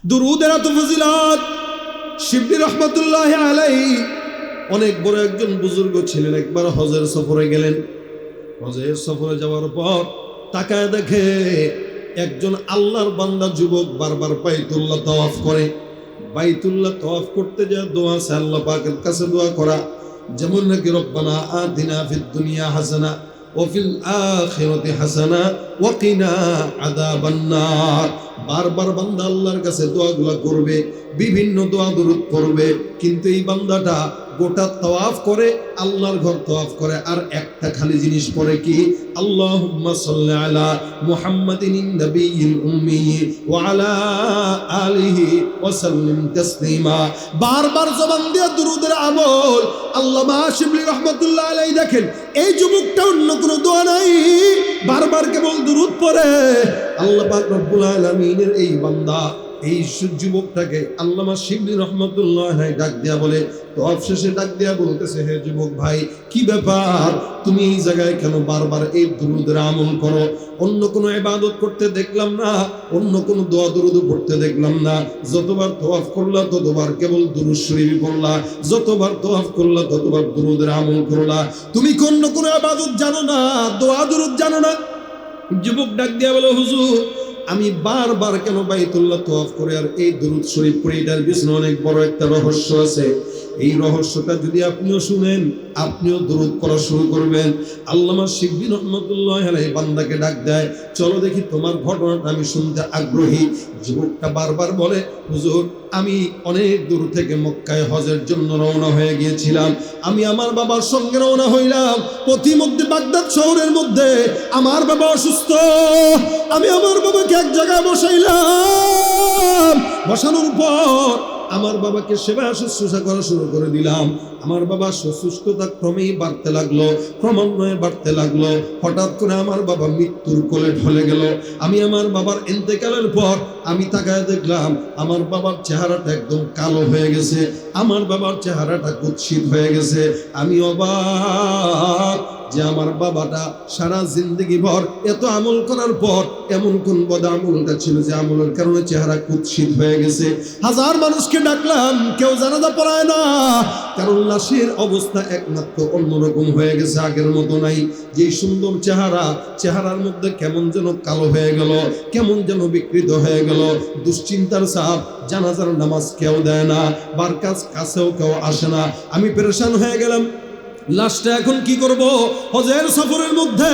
দুরুদের এত ফজিলত। শিবলি রহমতুল্লাহ আলাইহি অনেক বড় একজন বুজুর্গ ছিলেন। একবার হজের সফরে গেলেন। হজের সফরে যাওয়ার পর তাকায় দেখে একজন আল্লাহর বান্দা যুবক বারবার বাইতুল্লাহ তাওয়াফ করে। বাইতুল্লাহ তাওয়াফ করতে যায় দোয়া আছে আল্লাহ পাকের কাছে দোয়া করা, যেমন নাকি রব্বানা আতিনা ফিদ দুনিয়া হাসানা ওয়া ফিল আখিরাতি হাসানা ওয়া কিনা আযাবান নার। বারবার বান্দা আল্লাহর কাছে দোয়াগুলো করবে, বিভিন্ন দোয়া দরুদ করবে, কিন্তু এই বান্দাটা গোটা তাওয়াফ করে, আল্লাহর ঘর তাওয়াফ করে, আর একটা খালি জিনিস পড়ে কি, আল্লাহুম্মা সাল্লি আলা মুহাম্মাদিন নবিয়্যিল উম্মি ওয়া আলা আলিহি ওয়া সাল্লিম তাসলিমা। বারবার জবান দিয়ে দুরুদের আমল। আল্লামা শিবলি রহমাতুল্লাহ আলাইহি দেখেন এই যুবকটা অন্য কোনো দোয়া নাই, বারবার কেবল দুরুদ পড়ে। আল্লাহ পাক রব্বুল আলামিনের এই বান্দা, এই যুবকটাকে আল্লামা শিবলি রহমাতুল্লাহ ডাক দিয়া বলে, তওয়াফ শেষে ডাক দিয়া বলতেছে, হে যুবক ভাই, কি ব্যাপার, তুমি এই জায়গায় কেন বারবার এই দুরুদের আমল করো? অন্য কোনো ইবাদত করতে দেখলাম না, অন্য কোনো দোয়া দরুদ পড়তে দেখলাম না। যতবার তওয়াফ করলা ততবার কেবল দুরূদ শরীফ পড়লা, যতবার তওয়াফ করলা ততবার দুরুদের আমল করলা। তুমি অন্য কোনো ইবাদত জানো না, দোয়া দরুদ জানো না? যুবক ডাক দিয়া বলে, হুজুর, আমি বারবার কেন বাইতুল্লাহ তাওয়াফ করে আর এই দুরূদ শরীফ পড়ি, এটার পিছনে অনেক বড় একটা রহস্য আছে। এই রহস্যটা যদি আপনিও শুনেন, আপনিও দুরূদ পড়া শুরু করবেন। আল্লামা শিবলি রহমাতুল্লাহ আলাইহি বান্দাকে ডাক দেয়, চলো দেখি তোমার ঘটনাটা আমি শুনতে আগ্রহী। যুবকটা বারবার বলে, হুজুর, আমি অনেক দূর থেকে মক্কায় হজের জন্য রওনা হয়ে গিয়েছিলাম। আমি আমার বাবার সঙ্গে রওনা হইলাম। পথিমধ্যে বাগদাদ শহরের মধ্যে আমার বাবা অসুস্থ। আমি আমার বাবাকে এক জায়গায় বসাইলাম। বসানোর পর আমার বাবাকে সেবা শুশ্রূষা করা শুরু করে দিলাম। আমার বাবা সুস্থতা ক্রমেই বাড়তে লাগলো, ক্রমান্বয়ে বাড়তে লাগলো। হঠাৎ করে আমার বাবা মৃত্যুর কোলে ঢলে গেল। আমি আমার বাবার ইন্তেকালের পর আমি তাকায় দেখলাম আমার বাবার চেহারাটা একদম কালো হয়ে গেছে, আমার বাবার চেহারাটা কুৎসিত হয়ে গেছে। আমি অবাক যে আমার বাবাটা সারা জিন্দগি ভর এত আমল করার পর এমন কোন বদ আমলটা ছিল যে আমলের কারণে চেহারা কুৎসিত হয়ে গেছে। হাজার মানুষকে ডাকলাম, কেউ জানাজা পড়ায় না, কারণ লাশের অবস্থা একমাত্র অন্যরকম হয়ে গেছে, আগের মতো নাই। যেই সুন্দর চেহারা, চেহারার মধ্যে কেমন যেন কালো হয়ে গেল, কেমন যেন বিকৃত হয়ে গেল। দুশ্চিন্তার চাপ, জানাজার নামাজ কেউ দেয় না, কাছেও কেউ আসে না। আমি পেরেশান হয়ে গেলাম, লাস্টে এখন কি করব? হজের সফরের মধ্যে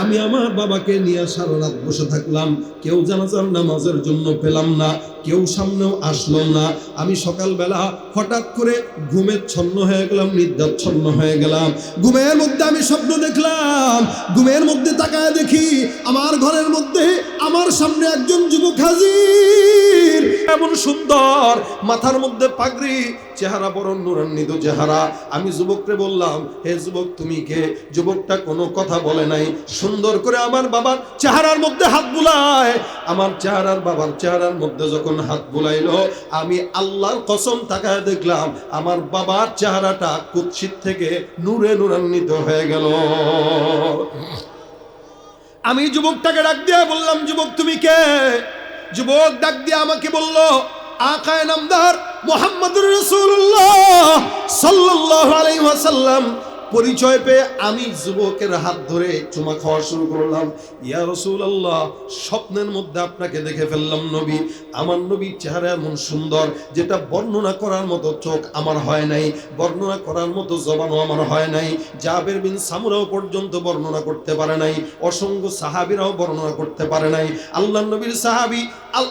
আমি আমার বাবাকে নিয়ে সারা রাত বসে থাকলাম। কেউ জানাজার নামাজের জন্য পেলাম না, কেউ সামনেও আসলো না। আমি সকালবেলা হঠাৎ করে ঘুমের ছন্ন হয়ে গেলাম, নিদ্রাচ্ছন্ন হয়ে গেলাম। ঘুমের মধ্যে আমি স্বপ্ন দেখলাম। ঘুমের মধ্যে তাকায় দেখি আমার ঘরের মধ্যে আমার সামনে একজন যুবক হাজির। এমন সুন্দর, মাথার মধ্যে পাগড়ি, চেহারা বড় নূরান্বিত চেহারা। আমি যুবককে বললাম, হে যুবক, তুমি কে? যুবকটা কোনো কথা বলে নাই, সুন্দর করে আমার বাবার চেহারার মধ্যে হাত বুলায়। আমার বাবার চেহারার মধ্যে যখন হাত বুলাইলো, আমি আল্লাহর কসম তাকায় দেখলাম আমার বাবার চেহারাটা কুৎসিত থেকে নূরে নূরান্বিত হয়ে গেল। আমি যুবকটাকে ডাক দিয়ে বললাম, যুবক তুমি কে? যুবক ডাক দিয়ে আমাকে বলল, আকায়ে নামদার মুহাম্মদুর রাসূলুল্লাহ সাল্লাল্লাহু আলাইহি ওয়াসাল্লাম। পরিচয় পেয়ে আমি যুবকের হাত ধরে চুমা খাওয়া শুরু করলাম। ইয়া রাসূলুল্লাহ, স্বপ্নের মধ্যে আপনাকে দেখে ফেললাম নবী। আমার নবীর চেহারা এমন সুন্দর, যেটা বর্ণনা করার মতো চোখ আমার হয় নাই, বর্ণনা করার মতো জবানও আমার হয় নাই। জাবের বিন সামুরাও পর্যন্ত বর্ণনা করতে পারে নাই, অসংখ্য সাহাবীরাও বর্ণনা করতে পারে নাই। আল্লাহর নবীর সাহাবী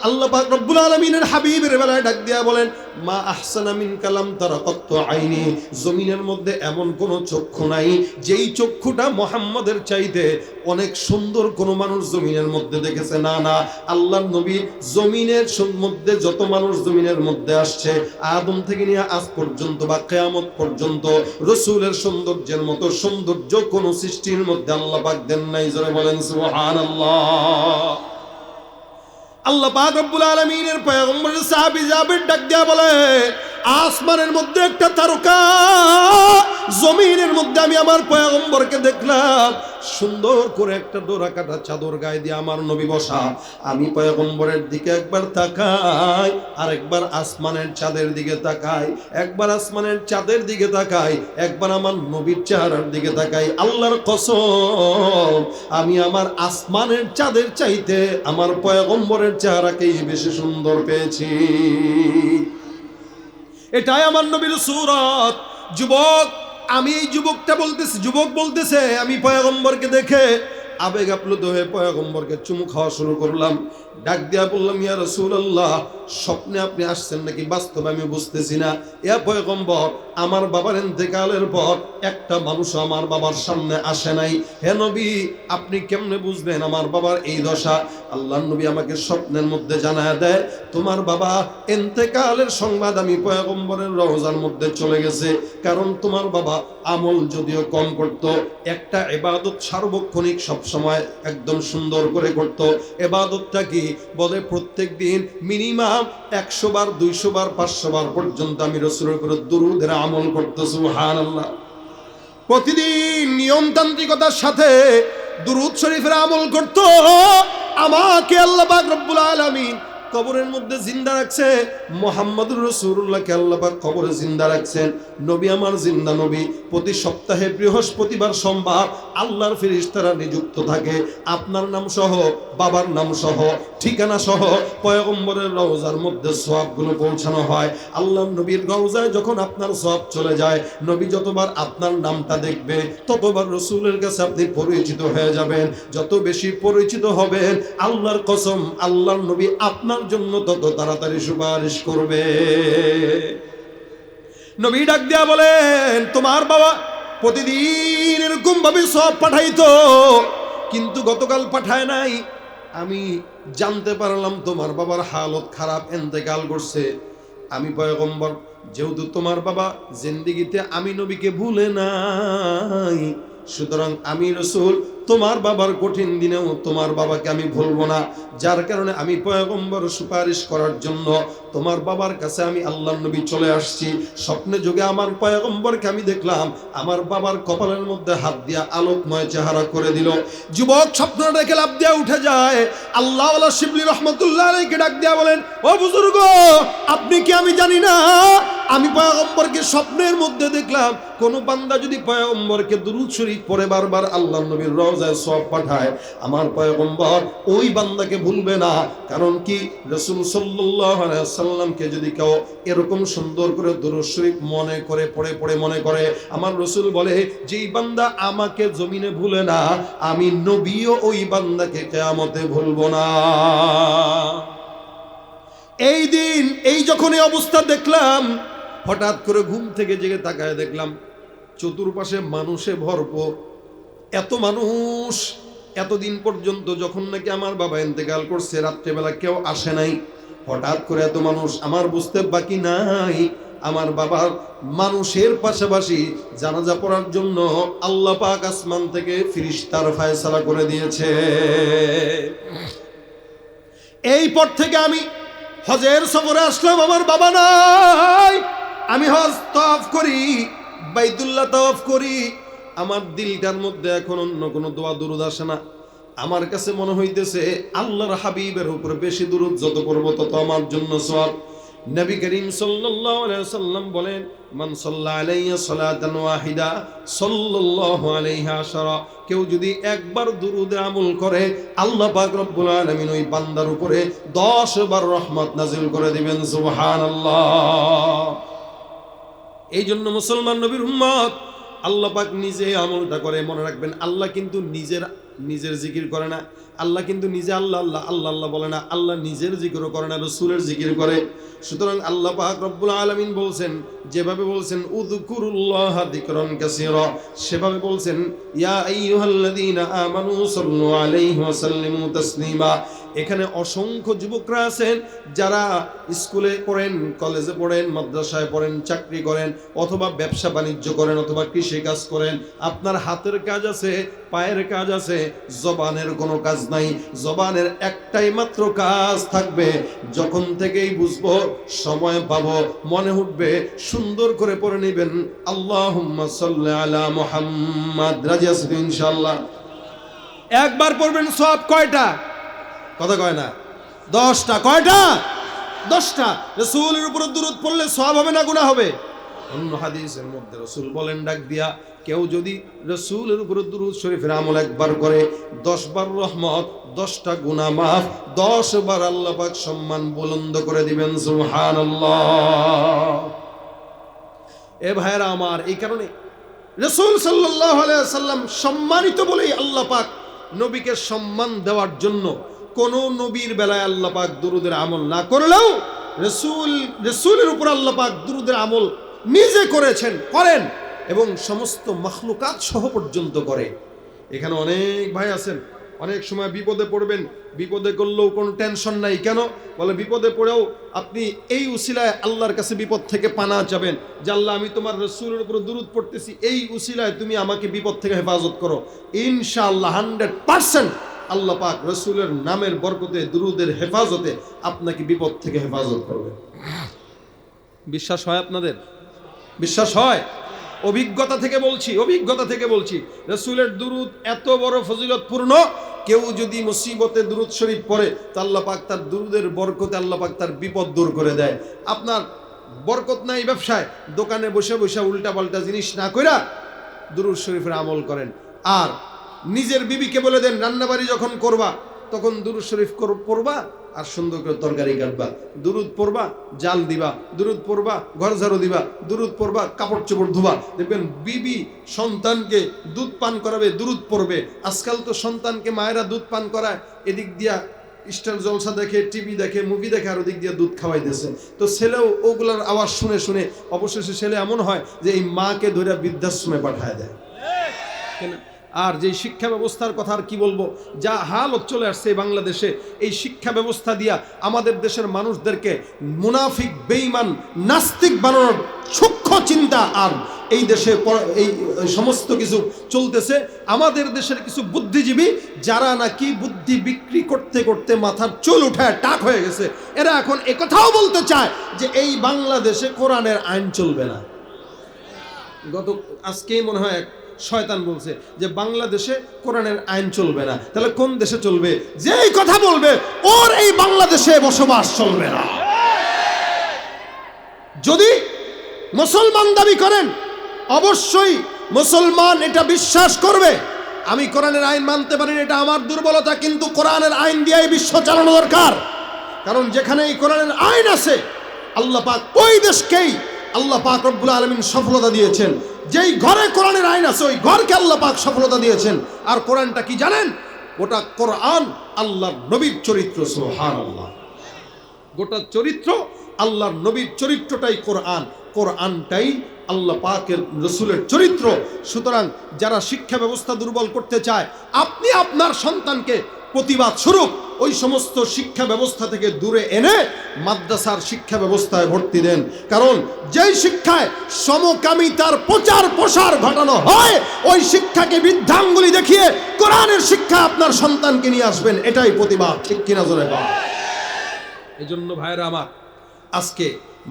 আল্লাহ পাক রব্বুল আলামিনের হাবিবের বেলায় ডাক দিয়া বলেন, মা আহসানা মিন কালাম তারাকাত আইনি। জমিনের মধ্যে এমন কোন চক্ষু নাই যেই চক্ষুটা মুহাম্মদের চাইতে অনেক সুন্দর কোন মানুষ জমিনের মধ্যে দেখেছে। না না, আল্লাহর নবী জমিনের মধ্যে যত মানুষ জমিনের মধ্যে আসছে, আদম থেকে নিয়ে আজ পর্যন্ত বা কিয়ামত পর্যন্ত, রাসূলের সৌন্দর্যের মতো সৌন্দর্য কোন সৃষ্টির মধ্যে আল্লাহ পাক দেন নাই। জোরে বলেন সুবহানাল্লাহ। আল্লাহ পাক রব্বুল আলামিনের পয়গম্বর সাহাবী জাবের ডাক দিয়া বলে, আসমানের মধ্যে একটা তারকা, জমিনের মধ্যে আমি আমার পয়গম্বরকে দেখলাম সুন্দর করে একটা ডোরা কাটা চাদর গায়ে দিয়ে আমার নবী বসা। আমি পয়গম্বরের দিকে একবার তাকাই, আর একবার আসমানের চাঁদের দিকে তাকাই, একবার আসমানের চাঁদের দিকে তাকাই, একবার আমার নবীর চেহারার দিকে তাকাই। আল্লাহর কসম, আমি আমার আসমানের চাঁদের চাইতে আমার পয়গম্বরের চেহারাকেই বেশি সুন্দর পেয়েছি। এটাই আমার নবীর সূরত। যুবক, আমি এই যুবকটা বলতেছি, যুবক বলতেছে আমি পয়গম্বরকে দেখে আবেগ আপ্লুত হয়ে পয়গম্বরকে চুমু খাওয়া শুরু করলাম। ডাক দিয়া বললাম, ইয়া রাসূলুল্লাহ, স্বপ্নে আপনি আসছেন নাকি বাস্তবে আমি বুঝতেছি না। ইয়া পয়গম্বর, আমার বাবার ইন্তেকালের পর একটা মানুষ আমার বাবার সামনে আসে নাই। হে নবী, আপনি কেমনে বুঝবেন আমার বাবার এই দশা? আল্লাহর নবী আমাকে স্বপ্নের মধ্যে জানায় দেয়, তোমার বাবা ইন্তেকালের সংবাদ আমি পয়গম্বরের রওজার মধ্যে চলে গেছে। কারণ তোমার বাবা আমল যদিও কম করত, একটা ইবাদত সার্বক্ষণিক সব সময় একদম সুন্দর করে করত। ইবাদতটা কি? বলে প্রত্যেক দিন মিনিমাম 100 বার, 200 বার, 500 বার পর্যন্ত আমি রাসূলের উপর দুরূদের আমল করতে। সুবহানাল্লাহ। প্রতিদিন নিয়মতান্ত্রিকতার সাথে দুরূদ শরীফের আমল করত। আমাকে আল্লাহ পাক রব্বুল আলামিন কবরের মধ্যে জিন্দা রাখছে। মুহাম্মদুর রাসূলুল্লাহকে আল্লাহ পাক কবরে জিন্দা রাখছেন। নবী আমার জিন্দা নবী। প্রতি সপ্তাহে বৃহস্পতিবার, সোমবার আল্লাহর ফেরেশতারা নিযুক্ত থাকে। আপনার নাম সহ, বাবার নাম সহ, ঠিকানা সহ পয়গম্বরের রওজার মধ্যে সওয়াবগুলো পৌঁছানো হয়। আল্লাহর নবীর রওজায় যখন আপনার সওয়াব চলে যায়, নবী যতবার আপনার নামটা দেখবে ততবার রাসূলের কাছে আপনি পরিচিত হয়ে যাবেন। যত বেশি পরিচিত হবেন, আল্লাহর কসম, আল্লাহর নবী আপনার জন্য তত তাড়াতাড়ি সুপারিশ করবে। নবী ডাক দিয়া বলেন, তোমার বাবা প্রতিদিন এরকম ভাবে সওয়াব পাঠাইতো, কিন্তু গতকাল পাঠায় নাই। আমি জানতে পারলাম তোমার বাবার হালত খারাপ, ইন্তেকাল করছে। আমি পয়গম্বর, যেহেতু তোমার বাবা জিন্দেগিতে আমি নবীকে ভুলে নাই, সুতরাং আমি রাসূল তোমার বাবার কঠিন দিনেও তোমার বাবাকে আমি ভুলবো না। যার কারণে আমি পয়গম্বর সুপারিশ করার জন্য তোমার বাবার কাছে আমি আল্লাহর নবী চলে আসছি। স্বপ্নে যোগে আমার পয়গম্বরকে আমি দেখলাম, আমার বাবার কপালের মধ্যে হাত দিয়া আলোকময় চেহারা করে দিল। যুবক স্বপ্ন দেখে লাফ দিয়া উঠে যায়। আল্লাহওয়ালা শিবলি রহমতুল্লাহ আলাইহিকে ডাক দিয়া বলেন, ও বুজুর্গ, আপনি কি আমি জানি না আমি পয়গম্বরকে স্বপ্নের মধ্যে দেখলাম। কোন বান্দা যদি পয়গম্বরকে দুরূদ শরীফ পড়ে বারবার আল্লাহর নবীর রওজায় সওয়াব পাঠায়, আমার পয়গম্বর ওই বান্দাকে ভুলবে না। কারণ কি? রাসূল সাল্লাল্লাহু আলাইহি ওয়াসাল্লামকে যদি কেউ এরকম সুন্দর করে দুরূদ শরীফ মনে করে পড়ে মনে করে, আমার রাসূল বলে, যেই বান্দা আমাকে জমিনে ভুলে না, আমি নবীও ওই বান্দাকে কিয়ামতে ভুলবো না। এই দিন এই যখন এই অবস্থা দেখলাম, হঠাৎ করে ঘুম থেকে জেগে তাকায় দেখলাম চতুর্পাশে মানুষে ভরপুর। এত মানুষ, এতদিন পর্যন্ত যখন নাকি আমার বাবা ইন্তেকাল করছে রাত্রেবেলা কেউ আসে নাই। হঠাৎ করে এত মানুষ, আমার বুঝতে বাকি নাই আমার বাবার মানুষের পাশাপাশি জানাজা পড়ার জন্য আল্লাহ পাক আসমান থেকে ফেরেশতার ফয়সালা করে দিয়েছে। এই পর থেকে আমি হজের সফরে আসলাম, আমার বাবা নাই। আমি হজ তাওয়াফ করি, বাইতুল্লাহ তাওয়াফ করি, আমার দিলটার মধ্যে এখন অন্য কোনো দোয়া দুরূদ আসে না। আমার কাছে মনে হইতেছে আল্লাহর হাবিবের উপরে বেশি দুরূদ যত পড়ব তত আমার জন্য সওয়াব। নবী করিম সাল্লাল্লাহু আলাইহি ওয়াসাল্লাম বলেন, মান সাল্লা আলাইয়া সালাতান ওয়াহিদা সাল্লাল্লাহু আলাইহি আশারা। কেউ যদি একবার দুরূদে আমল করে, আল্লাহ পাক রব্বুল আলামিন ওই বান্দার উপরে 10 বার রহমত নাজিল করে দিবেন। সুবহানাল্লাহ। এই জন্য মুসলমান নবীর উম্মত, আল্লাহ পাক নিজে আমলটা করে। মনে রাখবেন, আল্লাহ কিন্তু নিজের জিকির করে না। আল্লাহ কিন্তু নিজে আল্লাহ আল্লাহ আল্লাহ আল্লাহ বলে না। আল্লাহ নিজের জিকিরও করে না, রাসূলের জিকির করে। সুতরাং আল্লাহ পাক রব্বুল আলামিন বলছেন, যেভাবে বলছেন উযকুরুল্লাহ যিকরান কাসীরা, সেভাবে বলছেন ইয়া আইয়ুহাল্লাযীনা আমানু সাল্লু আলাইহি ওয়া সাল্লিমু তাসলিমা। এখানে অসংখ্য যুবকরা আছেন যারা স্কুলে পড়েন, কলেজে পড়েন, মাদ্রাসায় পড়েন, চাকরি করেন, অথবা ব্যবসা বাণিজ্য করেন, অথবা কৃষি কাজ করেন। আপনার হাতের কাজ আছে, পায়ের কাজ আছে, জবানের কোনো কাজ নাই। জবানের একটাই মাত্র কাজ থাকবে, যখন থেকেই বুঝবো, সময় পাবো, মনে উঠবে, সুন্দর করে পড়ে নেবেন আল্লাহুম্মা সাল্লি আলা মুহাম্মাদ। রাজি আছেন ইনশাআল্লাহ? একবার পড়বেন, সওয়াব কয়টা? কথা কয় না? 10টা। কয়টা? 10টা। রাসূলের উপর দুরূদ পড়লে সওয়াব হবে না গুনাহ হবে? অন্য হাদিসের মধ্যে রাসূল বলেন ডাক দিয়া, কেউ যদি রাসূলের উপর দুরূদ শরীফের আমল একবার করে, 10 বার রহমত, 10টা গুনাহ মাফ, 10 বার আল্লাহ পাক সম্মান বুলন্দ করে দিবেন। সুবহানাল্লাহ। এ ভাইরা আমার, এই কারণে রাসূল সাল্লাল্লাহু আলাইহি ওয়াসাল্লাম সম্মানিত বলেই আল্লাহ পাক নবীকে সম্মান দেওয়ার জন্য কোন নবীর বেলায় আল্লাহ পাক দুরূদের আমল না করলেও রাসূলের উপর আল্লাহ পাক দুরূদের আমল নিজে করেছেন, করেন, এবং সমস্ত মাখলুকাত সহ পর্যন্ত করে। এখানে অনেক ভাই আছেন, অনেক সময় বিপদে পড়বেন, বিপদে করলেও কোনো টেনশন নাই। কেন? বলে বিপদে পড়েও আপনি এই উসিলায় আল্লাহর কাছে বিপদ থেকে পানা যাবেন, যে আল্লাহ আমি তোমার রাসূলের উপর দুরূদ পড়তেছি, এই উসিলায় তুমি আমাকে বিপদ থেকে হেফাজত করো। ইনশাআল্লাহ 100% আল্লাহ পাক রাসূলের নামের বরকতে, দুরূদের হেফাজতে আপনাকে বিপদ থেকে হেফাজত করবে। বিশ্বাস হয় আপনাদের? বিশ্বাস হয়? অভিজ্ঞতা থেকে বলছি, অভিজ্ঞতা থেকে বলছি। রাসূলের দুরূদ এত বড় ফজিলতপূর্ণ, কেউ যদি মুসিবতে দুরূদ শরীফ পড়ে, তো আল্লাহ পাক তার দুরূদের বরকতে আল্লাহ পাক তার বিপদ দূর করে দেয়। আপনার বরকত নাই ব্যবসায়, দোকানে বসে বসে উল্টাপাল্টা জিনিস না কইরা দুরূদ শরীফের আমল করেন। আর নিজের বিবিকে বলে দেন, রান্নাবাড়ি যখন করবা তখন দুরূদ শরীফ পড়বা, আর সুন্দর করে তরকারি কাটবা, দুরূদ পড়বা, জাল দিবা, দুরূদ পড়বা, ঘর ঝাড়ু দিবা, দুরূদ পড়বা, কাপড় চোপড় ধোবা। দেখবেন বিবি সন্তানকে দুধ পান করাবে, দুরূদ পড়বে। আজকাল তো সন্তানকে মায়েরা দুধ পান করায়, এদিক দিয়া স্টার জলসা দেখে, টিভি দেখে, মুভি দেখে, আর ওদিক দিয়ে দুধ খাওয়াইতেছে। তো ছেলেও ওগুলার আওয়াজ শুনে শুনে অবশেষে ছেলে এমন হয় যে এই মাকে ধরে বৃদ্ধাশ্রমে পাঠায় দেয়। আর যে শিক্ষা ব্যবস্থার কথা আর কি বলবো, যা হালত চলে আসছে বাংলাদেশে, এই শিক্ষা ব্যবস্থা দিয়া আমাদের দেশের মানুষদেরকে মুনাফিক, বেঈমান, নাস্তিক বানানোর সূক্ষ্ম চিন্তা আর এই দেশে এই সমস্ত কিছু চলতেছে। আমাদের দেশের কিছু বুদ্ধিজীবী যারা নাকি বুদ্ধি বিক্রি করতে করতে মাথার চুল উঠায় টাক হয়ে গেছে, এরা এখন একথাও বলতে চায় যে এই বাংলাদেশে কোরআনের আইন চলবে না। আজকেই মনে হয় শয়তান বলছে যে বাংলাদেশে কোরআনের আইন চলবে না। তাহলে কোন দেশে চলবে? যেই কথা বলবে ওর এই বাংলাদেশে বসবাস চলবে না। যদি মুসলমান দাবি করেন, অবশ্যই মুসলমান এটা বিশ্বাস করবে আমি কোরআনের আইন মানতে পারি, এটা আমার দুর্বলতা, কিন্তু কোরআনের আইন দিয়েই বিশ্ব চালানো দরকার। কারণ যেখানে এই কোরআনের আইন আছে, আল্লাহ পাক ওই দেশকেই আল্লাহ পাক রব্বুল আলামিন সফলতা দিয়েছেন। যেই ঘরে কোরআনের আইন আছে ওই ঘরকে আল্লাহ পাক সফলতা দিয়েছেন। আর কোরআনটা কি জানেন? গোটা কোরআন আল্লাহর নবীর চরিত্র। সুবহানাল্লাহ। গোটা চরিত্র আল্লাহর নবীর চরিত্রটাই কোরআন, কোরআনটাই আল্লাহ পাকের রাসূলের চরিত্র। সুতরাং যারা শিক্ষা ব্যবস্থা দুর্বল করতে চায়, আপনি আপনার সন্তানকে প্রতিবাদ স্বরূপ ওই সমস্ত শিক্ষা ব্যবস্থা থেকে দূরে এনে মাদ্রাসার শিক্ষা ব্যবস্থায় ভর্তি দেন। কারণ যেই শিক্ষায় সমকামিতার প্রচার প্রসার ঘটানো হয়, ওই শিক্ষাকে বৃদ্ধাঙ্গুলি দেখিয়ে কোরআনের শিক্ষা আপনার সন্তানকে নিয়ে আসবেন, এটাই প্রতিবাদ। ঠিক কিনা জোরে বলেন? এই জন্য ভাইরা আমার, আজকে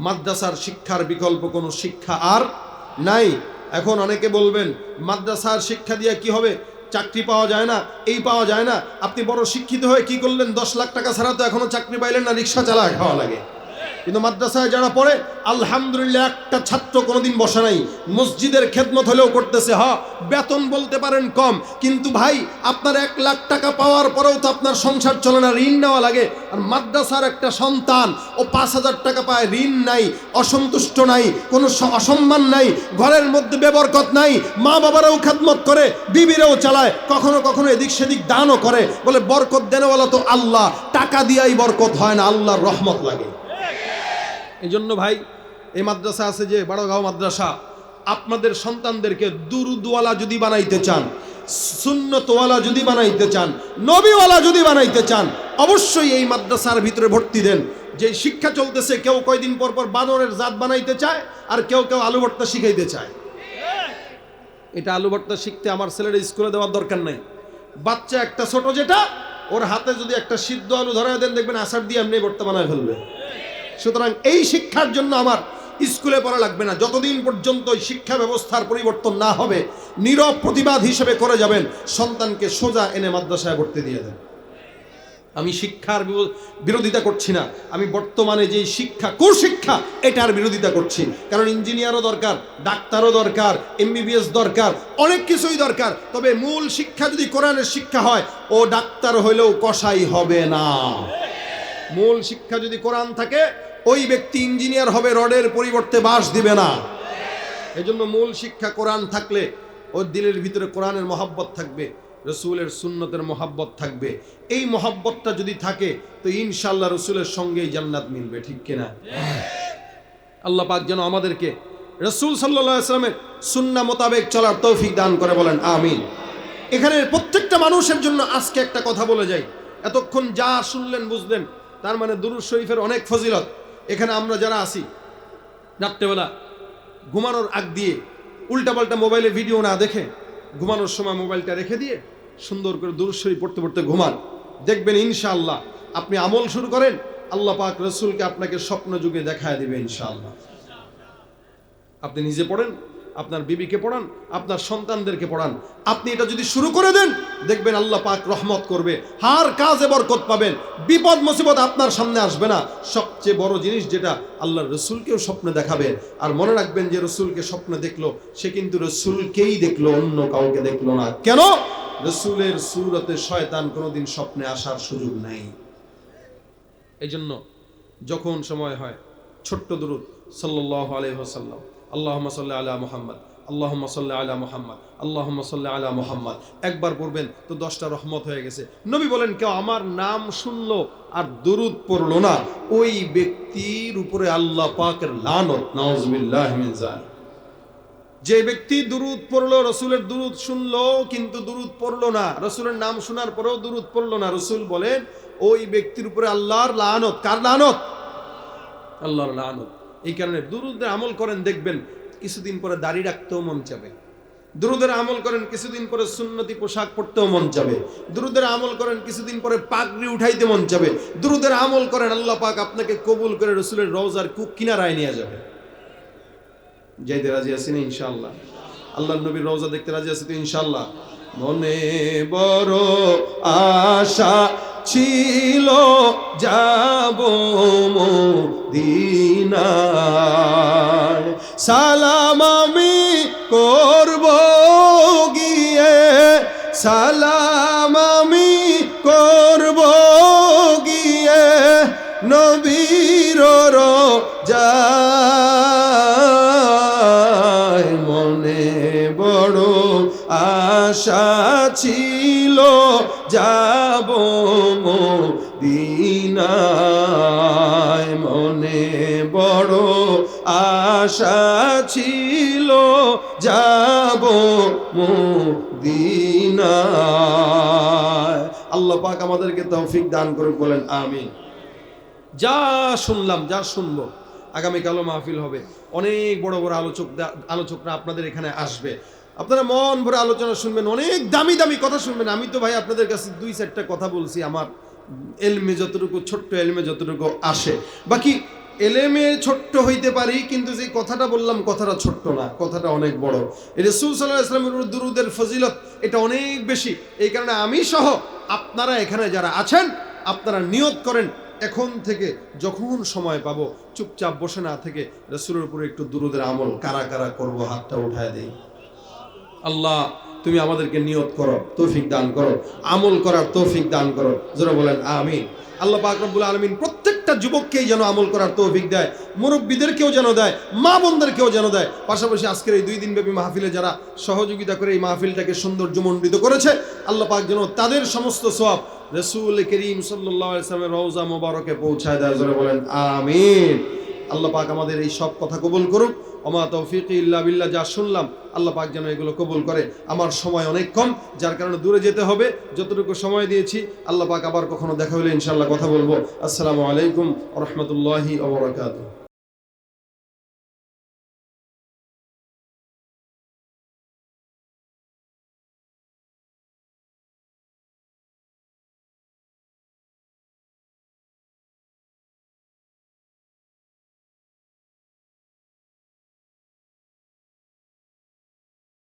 মাদ্রাসার শিক্ষার বিকল্প কোনো শিক্ষা আর নাই। এখন অনেকে বলবেন মাদ্রাসার শিক্ষা দিয়ে কি হবে? চাকরি পাওয়া যায় না, এই পাওয়া যায় না। আপনি বড় শিক্ষিত হয়ে কি করলেন? 10 লাখ টাকা ছাড়া তো এখনো চাকরি পাইলেন না, রিক্সা চালায় খাওয়া লাগে। কিন্তু মাদ্রাসায় যারা পড়ে, আলহামদুলিল্লাহ, একটা ছাত্র কোনোদিন বসে নাই। মসজিদের খেদমত হলেও করতেছে। বেতন বলতে পারেন কম, কিন্তু ভাই আপনার 1 লাখ টাকা পাওয়ার পরেও তো আপনার সংসার চলে না, ঋণ নেওয়া লাগে। আর মাদ্রাসার একটা সন্তান, ও 5,000 টাকা পায়, ঋণ নাই, অসন্তুষ্ট নাই, কোনো অসম্মান নাই, ঘরের মধ্যে বেবরকত নাই, মা বাবারাও খেদমত করে, বিবিরাও চালায়, কখনো কখনো এদিক সেদিক দানও করে। বলে বরকত দেনওয়ালা তো আল্লাহ, টাকা দিয়াই বরকত হয় না, আল্লাহর রহমত লাগে। এই জন্য ভাই, এই মাদ্রাসা আছে যে বড়গাঁও মাদ্রাসা, আপনাদের সন্তানদেরকে দুরুদওয়ালা যদি বানাইতে চান, সুন্নতওয়ালা যদি বানাইতে চান, নবীওয়ালা যদি বানাইতে চান, অবশ্যই এই মাদ্রাসার ভিতরে ভর্তি দেন। যে শিক্ষা চলতেছে, কেউ কয়দিন পর পর বানরের জাত বানাইতে চায়, আর কেউ কেউ আলু ভর্তা শিখাইতে চায়। এটা আলু ভর্তা শিখতে আমার ছেলের স্কুলে দেওয়ার দরকার নাই। বাচ্চা একটা ছোট যেটা, ওর হাতে যদি একটা সিদ্ধ আলু ধরায় দেন, দেখবেন আচার দিয়ে এমনি ভর্তা বানায় ফেলবে। সুতরাং এই শিক্ষার জন্য আমার স্কুলে পড়া লাগবে না। যতদিন পর্যন্ত শিক্ষা ব্যবস্থার পরিবর্তন না হবে, নীরব প্রতিবাদ হিসেবে করে যাবেন, সন্তানকে সোজা এনে মাদ্রাসায় ভর্তি দিয়ে দেন। আমি শিক্ষার বিরোধিতা করছি না, আমি বর্তমানে যে শিক্ষা কুশিক্ষা এটার বিরোধিতা করছি। কারণ ইঞ্জিনিয়ারও দরকার, ডাক্তারও দরকার, এমবিবিএস দরকার, অনেক কিছুই দরকার। তবে মূল শিক্ষা যদি কোরআনের শিক্ষা হয়, ও ডাক্তার হইলেও কসাই হবে না। মূল শিক্ষা যদি কোরআন থাকে, ওই ব্যক্তি ইঞ্জিনিয়ার হবে, রডের পরিবর্তে বাঁশ দিবে না। এজন্য মূল শিক্ষা কোরআন থাকলে ওর দিলের ভিতরে কোরআনের মহাব্বত থাকবে, রসুলের সুন্নতের মহাব্বত থাকবে। এই মহাব্বতটা যদি থাকে, তো ইনশাআল্লাহ রসুলের সঙ্গেই জান্নাত মিলবে। ঠিক কিনা? আল্লাহ পাক যেন আমাদেরকে রসুল সাল্লাল্লাহু আলাইহি ওয়াসাল্লামের সুন্নাহ মোতাবেক চলার তৌফিক দান করে, বলেন আমিন। এখানে প্রত্যেকটা মানুষের জন্য আজকে একটা কথা বলে যাই। এতক্ষণ যা শুনলেন বুঝলেন, তার মানে দুরূদ শরীফের অনেক ফজিলত। এখানে আমরা যারা আছি, রাত্রেবেলা ঘুমানোর আগ দিয়ে উল্টাপাল্টা মোবাইলে ভিডিও না দেখে, ঘুমানোর সময় মোবাইলটা রেখে দিয়ে সুন্দর করে দুরূদ শরীফ পড়তে পড়তে ঘুমান। দেখবেন ইনশাআল্লাহ আপনি আমল শুরু করেন, আল্লাহ পাক রসুলকে আপনাকে স্বপ্ন যুগে দেখায় দিবে ইনশাআল্লাহ। আপনি নিজে পড়েন, আপনার বিবিকে পড়ান, আপনার সন্তানদেরকে পড়ান। আপনি এটা যদি শুরু করে দেন, দেখবেন আল্লাহ পাক রহমত করবে, হার কাজে বরকত পাবেন, বিপদ মুসিবত আপনার সামনে আসবে না। সবচেয়ে বড় জিনিস যেটা, আল্লাহর রসুলকেও স্বপ্নে দেখাবে। আর মনে রাখবেন, যে রসুলকে স্বপ্নে দেখলো, সে কিন্তু রসুলকেই দেখলো, অন্য কাউকে দেখলো না। কেন? রসুলের সূরতে শয়তান কোনোদিন স্বপ্নে আসার সুযোগ নাই। এই জন্য যখন সময় হয়, ছোট্ট দুরূদ সাল্লাল্লাহু আলাইহি ওয়াসাল্লাম, আল্লাহুম্মা সাল্লি আলা মুহাম্মদ, আল্লাহুম্মা সাল্লি আলা মুহাম্মদ, আল্লাহুম্মা সাল্লি আলা মুহাম্মদ, একবার পড়বেন তো 10টা রহমত হয়ে গেছে। নবী বলেন, কেউ আমার নাম শুনলো আর দুরূদ পড়লো না, ওই ব্যক্তির উপরে আল্লাহ পাকের লানত, নাউযুবিল্লাহি মিন যালিক। যে ব্যক্তি দুরূদ পড়লো, রসুলের দুরূদ শুনলো কিন্তু দুরূদ পড়লো না, রসুলের নাম শোনার পরেও দুরূদ পড়লো না, রসুল বলেন ওই ব্যক্তির উপরে আল্লাহর লানত। কার লানত? আল্লাহর লানত। এই কারণে দুরূদের আমল করেন, দেখবেন কিছুদিন পরে দাড়ি রাখতেও মন চাবে। দুরূদের আমল করেন, কিছুদিন পরে সুন্নতি পোশাক পরতেও মন চাবে। দুরূদের আমল করেন, কিছুদিন পরে পাগড়ি উঠাইতে মন চাবে। দুরূদের আমল করেন, আল্লাহ পাক আপনাকে কবুল করে রসুলের রওজার কিনারায় নিয়ে যাবে। যাইতে রাজি আছি না ইনশাআল্লাহ? আল্লাহর নবীর রওজা দেখতে রাজি আছি তো ইনশাআল্লাহ? মনে বড় আশা ছিল যাব মদিনায়, সালাম আমি করব গিয়ে, সালাম আমি করব গিয়ে নবীর রওজায়। মনে বড় আশা ছিল যাব মদিনায়, মনে বড় আশা ছিল যাব মদিনায়। আল্লাহ পাক আমাদেরকে তৌফিক দান করুক, বলেন আমিন। যা শুনলাম, যা শুনবো, আগামীকালও মাহফিল হবে, অনেক বড় বড় আলোচকরা আপনাদের এখানে আসবে। আপনারা মন ভরে আলোচনা শুনবেন, অনেক দামি দামি কথা শুনবেন। আমি তো ভাই আপনাদের কাছে 2-4টা কথা বলছি, আমার এলমে যতটুকু, ছোট্ট এলমে যতটুকু আসে। বাকি এলেমে ছোট্ট হইতে পারি, কিন্তু যে কথাটা বললাম কথাটা ছোট্ট না, কথাটা অনেক বড়। রাসূল সাল্লাল্লাহু আলাইহি ওয়াসাল্লামের দুরূদের ফজিলত এটা অনেক বেশি। এই কারণে আমি সহ আপনারা এখানে যারা আছেন, আপনারা নিয়ত করেন, এখন থেকে যখন সময় পাবো চুপচাপ বসে না থেকে রাসূলের উপরে একটু দুরূদের আমল কারা কারা করব, হাতটা উঠায় দেই। আল্লাহ তুমি আমাদেরকে নিয়ত করো, তৌফিক দান করো, আমল করার তৌফিক দান করো, যারা বলেন আমিন। আল্লাহ পাক রব্বুল আলামিন প্রত্যেকটা যুবককেই যেন আমল করার তৌফিক দেয়, মুরব্বীদেরকেও যেন দেয়, মা বোনদেরকেও যেন দেয়। পাশাপাশি আজকের এই 2 দিনব্যাপী মাহফিলে যারা সহযোগিতা করে এই মাহফিলটাকে সৌন্দর্যমণ্ডিত করেছে, আল্লাহ পাক যেন তাদের সমস্ত সওয়াব রাসূল করিম সাল্লাল্লাহু আলাইহি ওয়াসাল্লামের রওজা মোবারকে পৌঁছায় দেয়, যারা বলেন আমিন। আল্লাহ পাক আমাদের এই সব কথা কবুল করুক। ওমা তৌফিকি ইল্লা বিল্লাহ। যা শুনলাম আল্লাহ পাক যেন এগুলো কবুল করে। আমার সময় অনেক কম, যার কারণে দূরে যেতে হবে। যতটুকু সময় দিয়েছি, আল্লাহ পাক আবার কখনো দেখা হলে ইনশাআল্লাহ কথা বলবো। আসসালামু আলাইকুম ওয়া রাহমাতুল্লাহি ওয়া বারাকাতুহু।